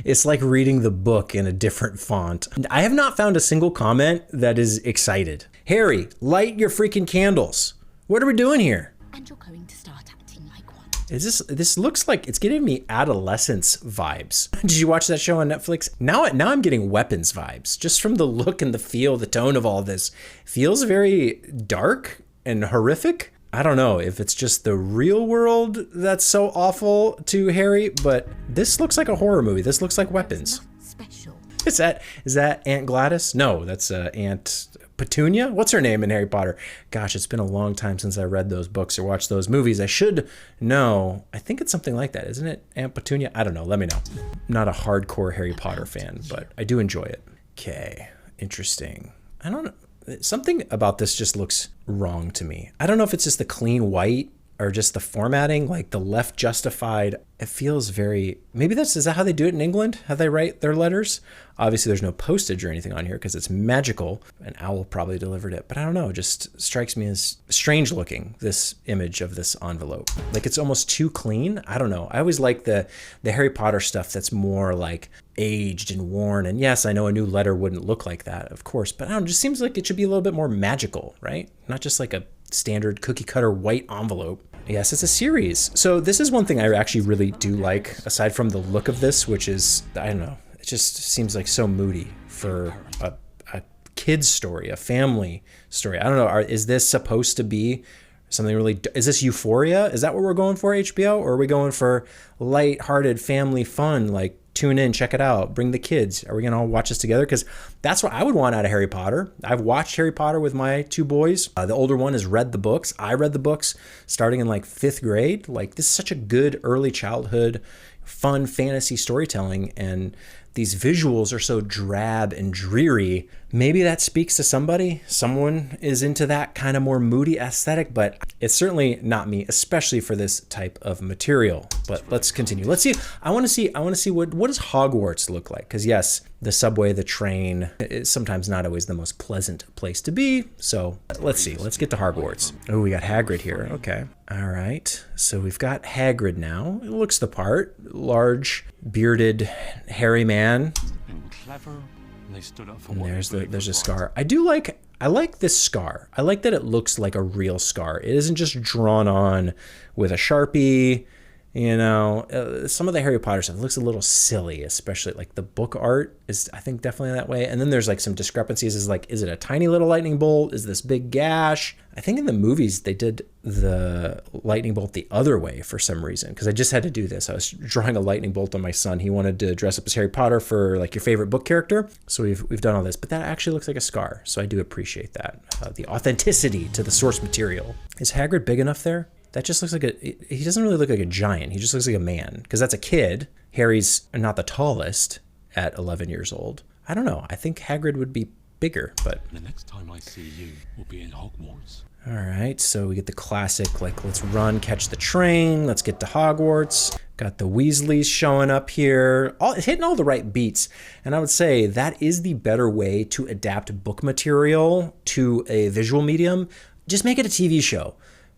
It's like reading the book in a different font. I have not found a single comment that is excited. Harry, light your freaking candles. What are we doing here? And you're going to start acting like one. This looks like it's giving me adolescence vibes. Did you watch that show on Netflix? Now I'm getting Weapons vibes. Just from the look and the feel, the tone of all this. Feels very dark and horrific. I don't know if it's just the real world that's so awful to Harry, but this looks like a horror movie. This looks like Weapons. Special. Is that Aunt Gladys? No, that's Aunt Petunia? What's her name in Harry Potter? Gosh, it's been a long time since I read those books or watched those movies. I should know. I think it's something like that, isn't it? Aunt Petunia? I don't know. Let me know. I'm not a hardcore Harry Potter fan, but I do enjoy it. Okay, interesting. I don't know. Something about this just looks wrong to me. I don't know if it's just the clean white or just the formatting, like the left justified. It feels very, maybe is that how they do it in England? How they write their letters? Obviously there's no postage or anything on here because it's magical. An owl probably delivered it, but I don't know. It just strikes me as strange looking, this image of this envelope. Like it's almost too clean. I don't know. I always like the Harry Potter stuff that's more like aged and worn. And yes, I know a new letter wouldn't look like that, of course, but I don't know, it just seems like it should be a little bit more magical, right? Not just like a standard cookie cutter white envelope. Yes, it's a series. So this is one thing I actually really do like, aside from the look of this, which is, I don't know, it just seems like so moody for a kid's story, a family story. I don't know, is this supposed to be something really, is this Euphoria? Is that what we're going for, HBO? Or are we going for light-hearted family fun, like tune in, check it out, bring the kids? Are we gonna all watch this together? Because that's what I would want out of Harry Potter. I've watched Harry Potter with my two boys. The older one has read the books. I read the books starting in like 5th grade. Like this is such a good early childhood, fun fantasy storytelling, and these visuals are so drab and dreary. Maybe that speaks to somebody. Someone is into that kind of more moody aesthetic, but it's certainly not me, especially for this type of material. But let's continue. Let's see. I want to see what does Hogwarts look like? Because yes, the subway, the train is sometimes not always the most pleasant place to be. So let's see. Let's get to Hogwarts. Oh, we got Hagrid here. Okay. All right. So we've got Hagrid now. It looks the part. Large, bearded, hairy man. And there's a scar. I like this scar. I like that it looks like a real scar. It isn't just drawn on with a Sharpie. You know, some of the Harry Potter stuff looks a little silly, especially like the book art is, I think, definitely that way. And then there's like some discrepancies. Is like, is it a tiny little lightning bolt? Is this big gash? I think in the movies they did the lightning bolt the other way for some reason, because I just had to do this. I was drawing a lightning bolt on my son. He wanted to dress up as Harry Potter for like your favorite book character. So we've done all this, but that actually looks like a scar. So I do appreciate that. The authenticity to the source material. Is Hagrid big enough there? That just looks like he doesn't really look like a giant. He just looks like a man, because that's a kid. Harry's not the tallest at 11 years old. I don't know. I think Hagrid would be bigger, but. The next time I see you will be in Hogwarts. All right, so we get the classic, like, let's run, catch the train, let's get to Hogwarts. Got the Weasleys showing up here, hitting all the right beats. And I would say that is the better way to adapt book material to a visual medium. Just make it a TV show.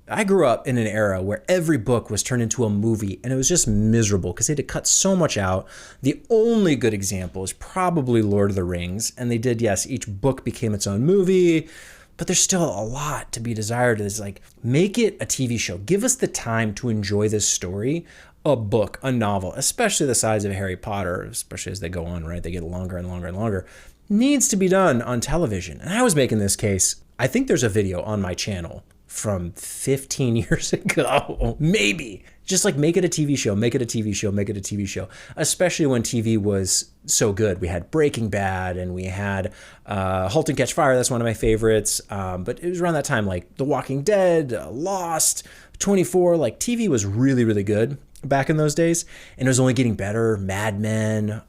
I grew up in an era where every book was turned into a movie, and it was just miserable because they had to cut so much out. The only good example is probably Lord of the Rings, and they did, yes, each book became its own movie, but there's still a lot to be desired. It's like, make it a TV show. Give us the time to enjoy this story. A book, a novel, especially the size of Harry Potter, especially as they go on, right? They get longer and longer and longer, needs to be done on television. And I was making this case. I think there's a video on my channel from 15 years ago, maybe. Just like, make it a TV show, make it a TV show, make it a TV show. Especially when TV was so good. We had Breaking Bad and we had Halt and Catch Fire. That's one of my favorites. But it was around that time, like The Walking Dead, Lost, 24. Like, TV was really, really good back in those days, and it was only getting better. Mad Men,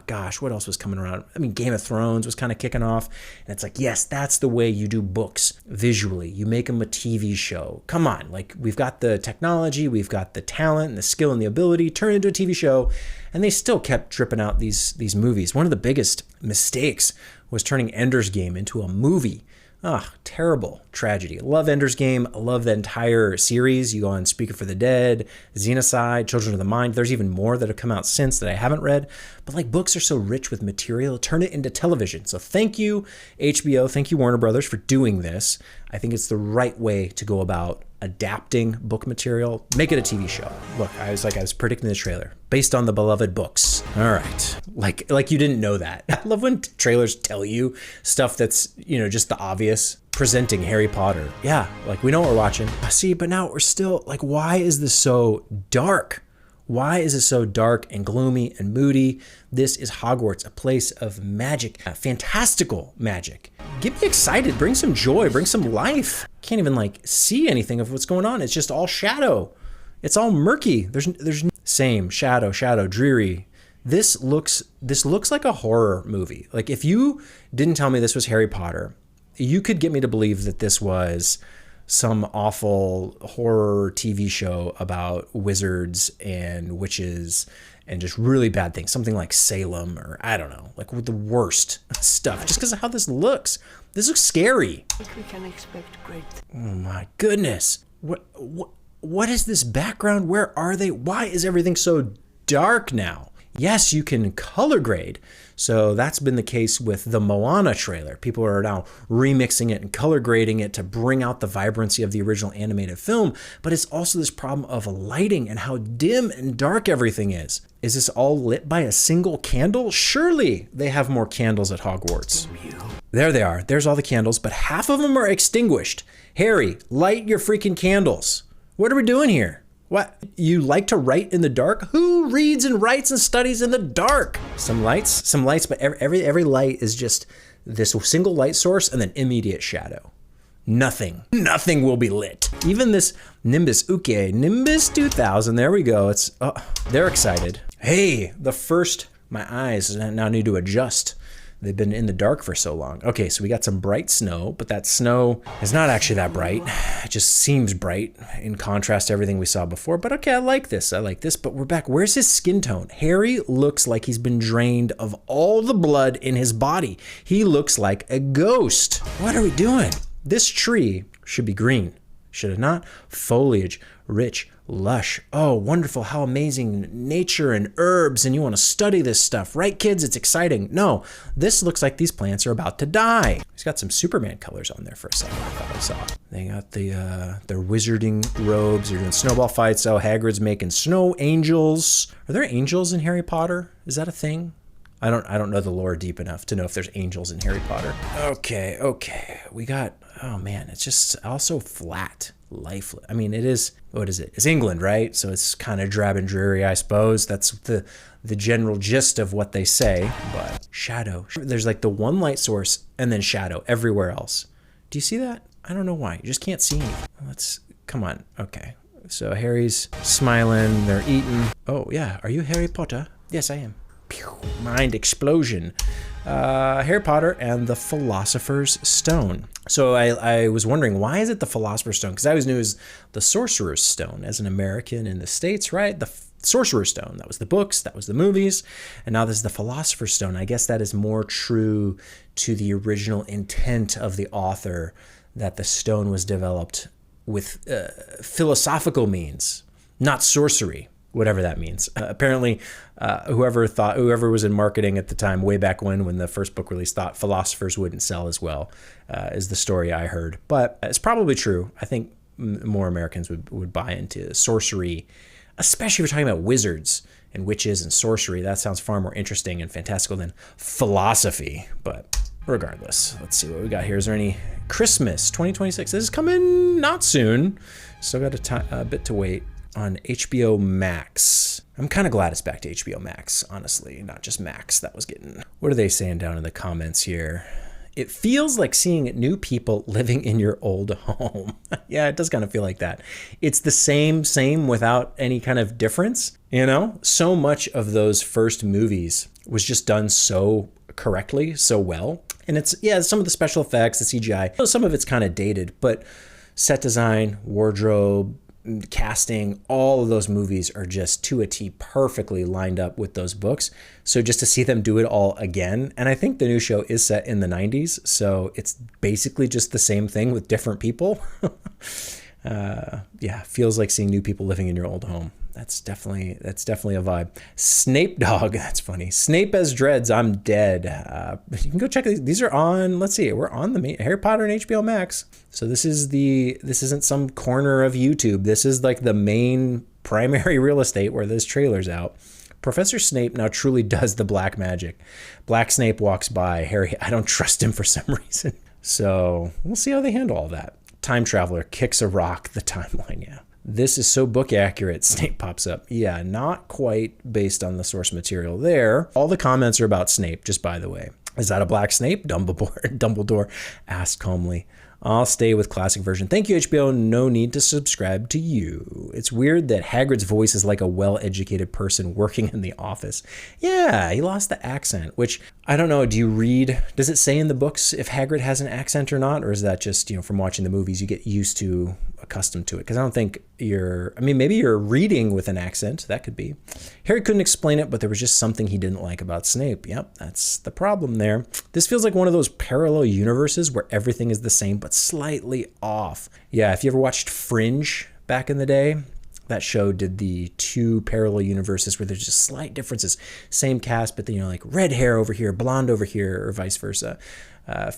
gosh, what else was coming around? I mean, Game of Thrones was kind of kicking off, and it's like, yes, that's the way you do books visually. You make them a TV show. Come on, like, we've got the technology, we've got the talent and the skill and the ability, turn it into a TV show, and they still kept dripping out these movies. One of the biggest mistakes was turning Ender's Game into a movie. Terrible tragedy. Love Ender's Game. I love the entire series. You go on Speaker for the Dead, Xenocide, Children of the Mind. There's even more that have come out since that I haven't read. But like, books are so rich with material. Turn it into television. So thank you, HBO. Thank you, Warner Brothers, for doing this. I think it's the right way to go about adapting book material. Make it a TV show. Look, I was predicting the trailer based on the beloved books. All right. Like you didn't know that. I love when trailers tell you stuff that's, just the obvious. Presenting Harry Potter. Yeah, like we know what we're watching. See, but now we're still like, why is this so dark? Why is it so dark and gloomy and moody? This is Hogwarts, a place of magic, fantastical magic. Get me excited, bring some joy, bring some life. Can't even see anything of what's going on. It's just all shadow. It's all murky. There's same shadow, dreary. This looks like a horror movie. Like, if you didn't tell me this was Harry Potter, you could get me to believe that this was some awful horror TV show about wizards and witches and just really bad things. Something like Salem, or I don't know, like with the worst stuff, just because of how this looks. This looks scary. We can expect great. Oh my goodness. What is this background? Where are they? Why is everything so dark now? Yes, you can color grade. So that's been the case with the Moana trailer. People are now remixing it and color grading it to bring out the vibrancy of the original animated film. But it's also this problem of lighting and how dim and dark everything is. Is this all lit by a single candle? Surely they have more candles at Hogwarts. There they are. There's all the candles, but half of them are extinguished. Harry, light your freaking candles. What are we doing here? What? You like to write in the dark? Who reads and writes and studies in the dark? Some lights, but every light is just this single light source and then immediate shadow. Nothing will be lit. Even this Nimbus 2000, there we go. They're excited. Hey, my eyes now need to adjust. They've been in the dark for so long. Okay, so we got some bright snow, but that snow is not actually that bright. It just seems bright in contrast to everything we saw before. But okay, I like this, but we're back. Where's his skin tone? Harry looks like he's been drained of all the blood in his body. He looks like a ghost. What are we doing? This tree should be green, should it not? Foliage, rich, lush. Oh, wonderful. How amazing. Nature and herbs, and you want to study this stuff, right, kids? It's exciting. No, this looks like these plants are about to die. He's got some Superman colors on there for a second, I thought I saw. They got their wizarding robes. They're doing snowball fights. Oh, Hagrid's making snow angels. Are there angels in Harry Potter? Is that a thing? I don't know the lore deep enough to know if there's angels in Harry Potter. Okay. We got, oh man, it's just also flat. Lifeless. I mean, it is, what is it? It's England, right? So it's kind of drab and dreary, I suppose. That's the general gist of what they say. But shadow. There's like the one light source and then shadow everywhere else. Do you see that? I don't know why. You just can't see anything. Come on. Okay. So Harry's smiling. They're eating. Oh, yeah. Are you Harry Potter? Yes, I am. Pew, mind explosion. Harry Potter and the Philosopher's Stone. So I was wondering, why is it the Philosopher's Stone? Because I always knew it was the Sorcerer's Stone as an American in the States, right? The Sorcerer's Stone. That was the books, that was the movies, and now this is the Philosopher's Stone. I guess that is more true to the original intent of the author, that the stone was developed with philosophical means, not sorcery. Whatever that means. Apparently, whoever was in marketing at the time, way back when the first book released, thought philosophers wouldn't sell as well, is the story I heard. But it's probably true. I think more Americans would buy into sorcery, especially if you're talking about wizards and witches and sorcery. That sounds far more interesting and fantastical than philosophy. But regardless, let's see what we got here. Is there any Christmas 2026? This is coming not soon. Still got a bit to wait. On HBO Max. I'm kind of glad it's back to HBO Max, honestly, not just Max. That was getting... What are they saying down in the comments here? It feels like seeing new people living in your old home. Yeah, it does kind of feel like that. It's the same without any kind of difference, you know? So much of those first movies was just done so correctly, so well. And it's, yeah, some of the special effects, the CGI, some of it's kind of dated, but set design, wardrobe, casting, all of those movies are just to a T perfectly lined up with those books. So just to see them do it all again, and I think the new show is set in the 90s, so it's basically just the same thing with different people. Yeah, feels like seeing new people living in your old home. That's definitely a vibe. Snape Dog, that's funny. Snape as Dreads, I'm dead. You can go check these. These are on, let's see, we're on the main, Harry Potter and HBO Max. So this isn't some corner of YouTube. This is like the main primary real estate where this trailer's out. Professor Snape now truly does the black magic. Black Snape walks by. Harry, I don't trust him for some reason. So we'll see how they handle all that. Time Traveler kicks a rock, the timeline, yeah. This is so book accurate. Snape pops up. Yeah, not quite based on the source material there. All the comments are about Snape, just by the way. Is that a black Snape? Dumbledore asked calmly. I'll stay with classic version. Thank you, HBO. No need to subscribe to you. It's weird that Hagrid's voice is like a well-educated person working in the office. Yeah, he lost the accent, which I don't know. Do you read? Does it say in the books if Hagrid has an accent or not? Or is that just, from watching the movies, you get used to, accustomed to it? Because I don't think maybe you're reading with an accent. That could be. Harry couldn't explain it, but there was just something he didn't like about Snape. Yep, that's the problem there. This feels like one of those parallel universes where everything is the same, but slightly off. Yeah, if you ever watched Fringe back in the day, that show did the two parallel universes where there's just slight differences. Same cast, but then, like red hair over here, blonde over here, or vice versa.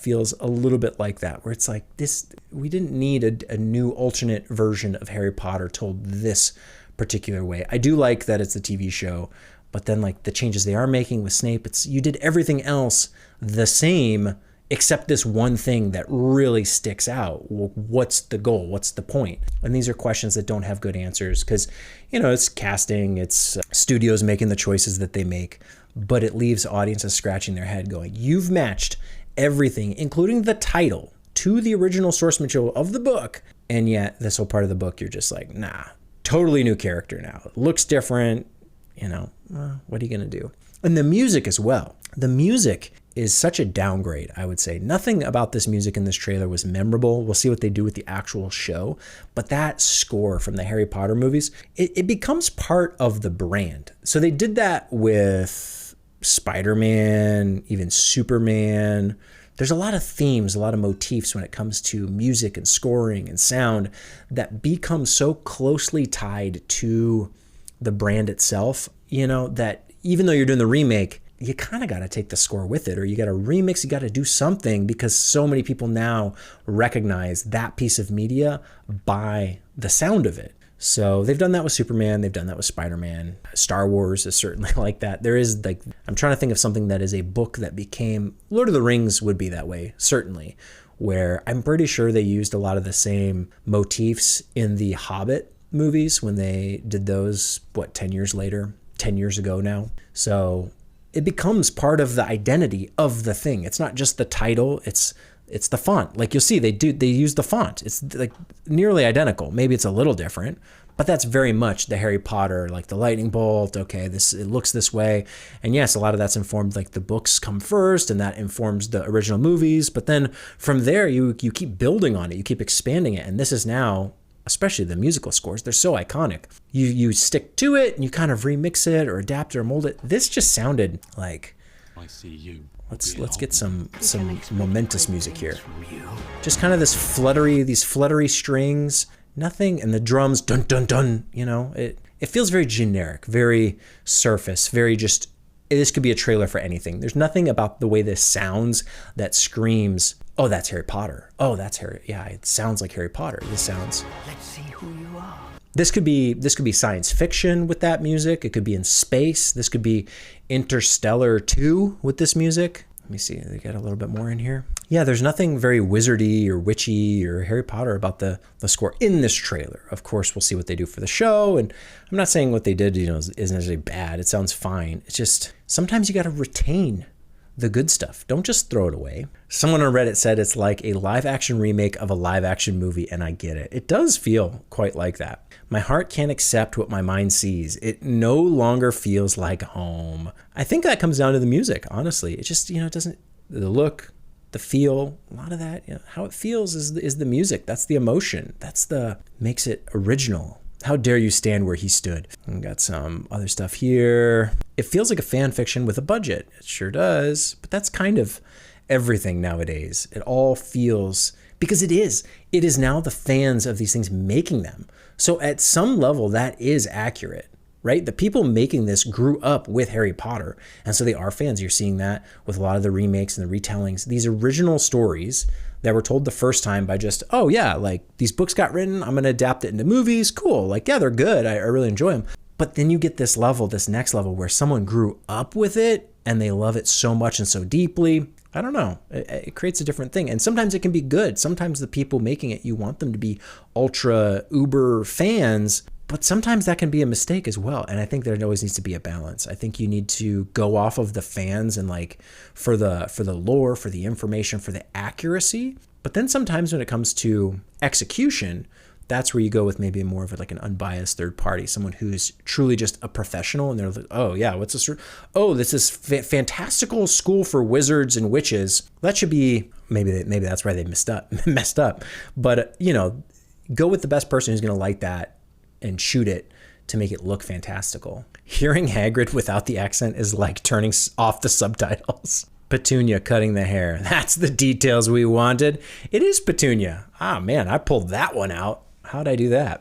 Feels a little bit like that, where it's like this, we didn't need a new alternate version of Harry Potter told this particular way. I do like that it's a TV show, but then like the changes they are making with Snape, you did everything else the same except this one thing that really sticks out. What's the goal? What's the point? And these are questions that don't have good answers because, it's casting, it's studios making the choices that they make, but it leaves audiences scratching their head going, you've matched everything, including the title, to the original source material of the book. And yet this whole part of the book, you're just like, nah, totally new character now. It looks different, what are you going to do? And the music as well. The music is such a downgrade, I would say. Nothing about this music in this trailer was memorable. We'll see what they do with the actual show. But that score from the Harry Potter movies, it becomes part of the brand. So they did that with Spider-Man, even Superman. There's a lot of themes, a lot of motifs when it comes to music and scoring and sound that become so closely tied to the brand itself, that even though you're doing the remake, you kind of got to take the score with it, or you got to remix, you got to do something, because so many people now recognize that piece of media by the sound of it. So they've done that with Superman, they've done that with Spider-Man. Star Wars is certainly like that. There is I'm trying to think of something that is a book that became, Lord of the Rings would be that way, certainly, where I'm pretty sure they used a lot of the same motifs in the Hobbit movies when they did those, 10 years ago now. So it becomes part of the identity of the thing. It's not just the title, it's the font. Like you'll see, they use the font. It's like nearly identical. Maybe it's a little different, but that's very much the Harry Potter, like the lightning bolt. Okay, it looks this way. And yes, a lot of that's informed, like the books come first and that informs the original movies. But then from there, you keep building on it, you keep expanding it. And this is now, especially the musical scores, they're so iconic. You stick to it and you kind of remix it or adapt it or mold it. This just sounded like, I see you. Let's get some momentous music here. Just kind of these fluttery strings, nothing, and the drums, dun dun dun. It feels very generic, very surface, very just. This could be a trailer for anything. There's nothing about the way this sounds that screams, oh, that's Harry Potter. Oh, that's Harry. Yeah, it sounds like Harry Potter. This sounds. Let's see who you are. This could be science fiction with that music. It could be in space. This could be Interstellar 2 with this music. Let me see. They got a little bit more in here. Yeah, there's nothing very wizardy or witchy or Harry Potter about the score in this trailer. Of course, we'll see what they do for the show. And I'm not saying what they did, is necessarily bad. It sounds fine. It's just sometimes you got to retain the good stuff. Don't just throw it away. Someone on Reddit said it's like a live action remake of a live action movie, and I get it. It does feel quite like that. My heart can't accept what my mind sees. It no longer feels like home. I think that comes down to the music, honestly. It just, it doesn't, the look, the feel, a lot of that, how it feels is the music. That's the emotion. Makes it original. How dare you stand where he stood? We got some other stuff here. It feels like a fan fiction with a budget. It sure does. But that's kind of everything nowadays. It all feels, because it is now the fans of these things making them. So at some level, that is accurate, right? The people making this grew up with Harry Potter. And so they are fans. You're seeing that with a lot of the remakes and the retellings. These original stories that were told the first time by just, oh yeah, like these books got written, I'm going to adapt it into movies. Cool. Like, yeah, they're good. I really enjoy them. But then you get this next level where someone grew up with it and they love it so much and so deeply. I don't know. It creates a different thing. And sometimes it can be good. Sometimes the people making it, you want them to be ultra uber fans, but sometimes that can be a mistake as well. And I think there always needs to be a balance. I think you need to go off of the fans and like for the lore, for the information, for the accuracy. But then sometimes when it comes to execution, that's where you go with maybe more of like an unbiased third party, someone who's truly just a professional. And they're like, oh yeah, what's this? Oh, this is fantastical school for wizards and witches. That should be, maybe that's why they messed up. But go with the best person who's going to light that and shoot it to make it look fantastical. Hearing Hagrid without the accent is like turning off the subtitles. Petunia cutting the hair. That's the details we wanted. It is Petunia. Ah, man, I pulled that one out. How'd I do that?